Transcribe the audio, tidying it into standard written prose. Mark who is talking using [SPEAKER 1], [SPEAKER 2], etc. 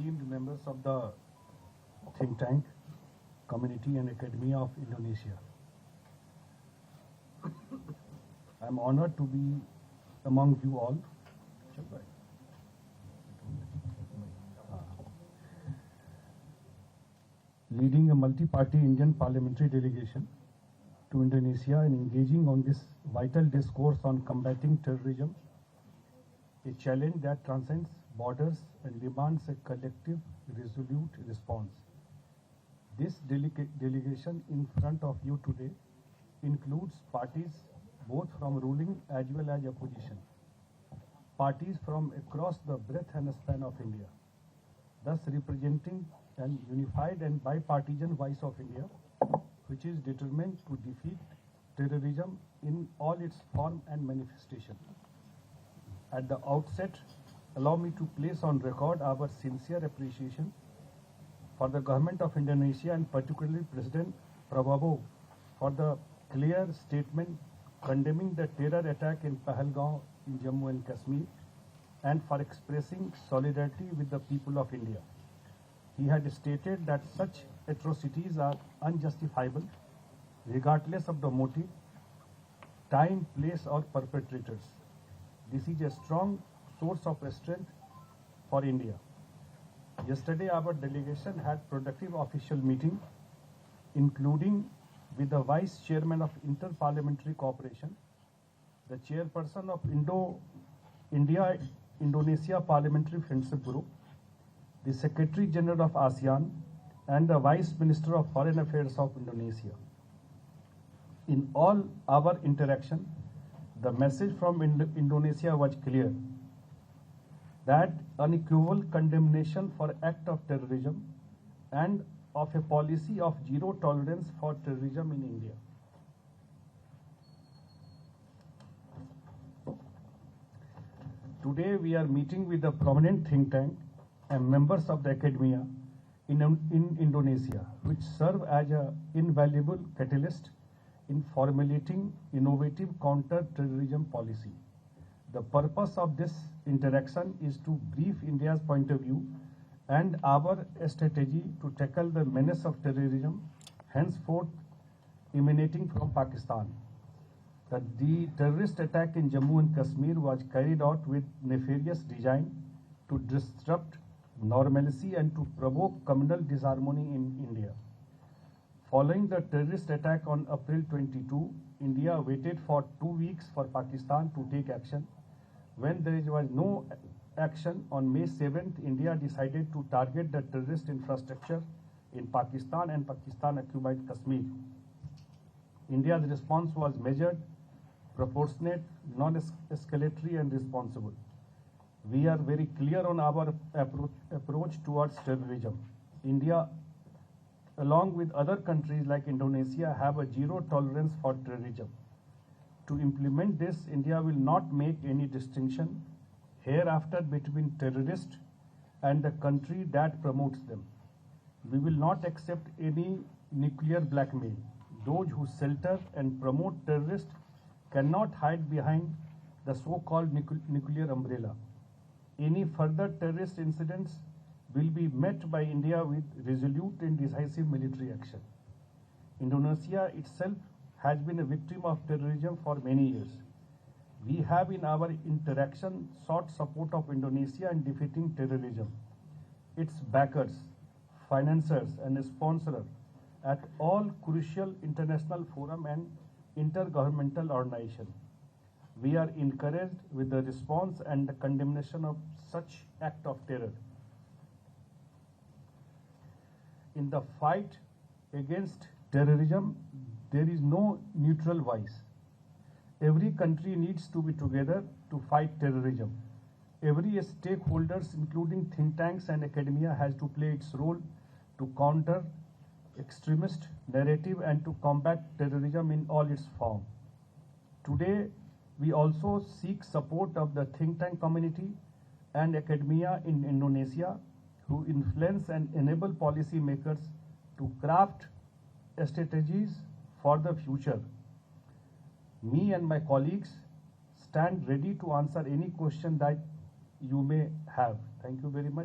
[SPEAKER 1] esteemed members of the think tank, community and academia of Indonesia. I am honored to be among you all. Leading a multi-party Indian parliamentary delegation to Indonesia and engaging on this vital discourse on combating terrorism, a challenge that transcends borders and demands a collective, resolute response. This delegation in front of you today includes parties both from ruling as well as opposition, parties from across the breadth and span of India, thus representing an unified and bipartisan voice of India, which is determined to defeat terrorism in all its form and manifestation. At the outset, allow me to place on record our sincere appreciation for the government of Indonesia and particularly President Prabowo for the clear statement condemning the terror attack in Pahalgaon in Jammu and Kashmir and for expressing solidarity with the people of India. He had stated that such atrocities are unjustifiable regardless of the motive, time, place or perpetrators. This is a strong source of strength for India. Yesterday our delegation had productive official meeting including with the Vice Chairman of Inter-Parliamentary Cooperation, the Chairperson of India-Indonesia Parliamentary Friendship Group, the Secretary General of ASEAN and the Vice Minister of Foreign Affairs of Indonesia. In all our interaction, the message from Indonesia was clear that unequivocal condemnation for act of terrorism and of a policy of zero tolerance for terrorism in India. Today we are meeting with the prominent think tank and members of the academia in Indonesia, which serve as an invaluable catalyst in formulating innovative counter-terrorism policy. The purpose of this interaction is to brief India's point of view and our strategy to tackle the menace of terrorism, henceforth emanating from Pakistan. The terrorist attack in Jammu and Kashmir was carried out with nefarious design to disrupt normalcy and to provoke communal disharmony in India. Following the terrorist attack on April 22, India waited for 2 weeks for Pakistan to take action. When there was no action, on May 7th, India decided to target the terrorist infrastructure in Pakistan and Pakistan-occupied Kashmir. India's response was measured, proportionate, non-escalatory and responsible. We are very clear on our approach towards terrorism. India, along with other countries like Indonesia, have a zero tolerance for terrorism. To implement this, India will not make any distinction hereafter between terrorists and the country that promotes them. We will not accept any nuclear blackmail. Those who shelter and promote terrorists cannot hide behind the so-called nuclear umbrella. Any further terrorist incidents will be met by India with resolute and decisive military action. Indonesia itself has been a victim of terrorism for many years. We have in our interaction sought support of Indonesia in defeating terrorism. Its backers, financiers and sponsors at all crucial international forum and intergovernmental organizations. We are encouraged with the response and the condemnation of such act of terror. In the fight against terrorism, there is no neutral voice. Every country needs to be together to fight terrorism. Every stakeholders, including think tanks and academia, has to play its role to counter extremist narrative and to combat terrorism in all its forms. Today, we also seek support of the think tank community and academia in Indonesia, who influence and enable policymakers to craft strategies for the future. Me and my colleagues stand ready to answer any question that you may have. Thank you very much.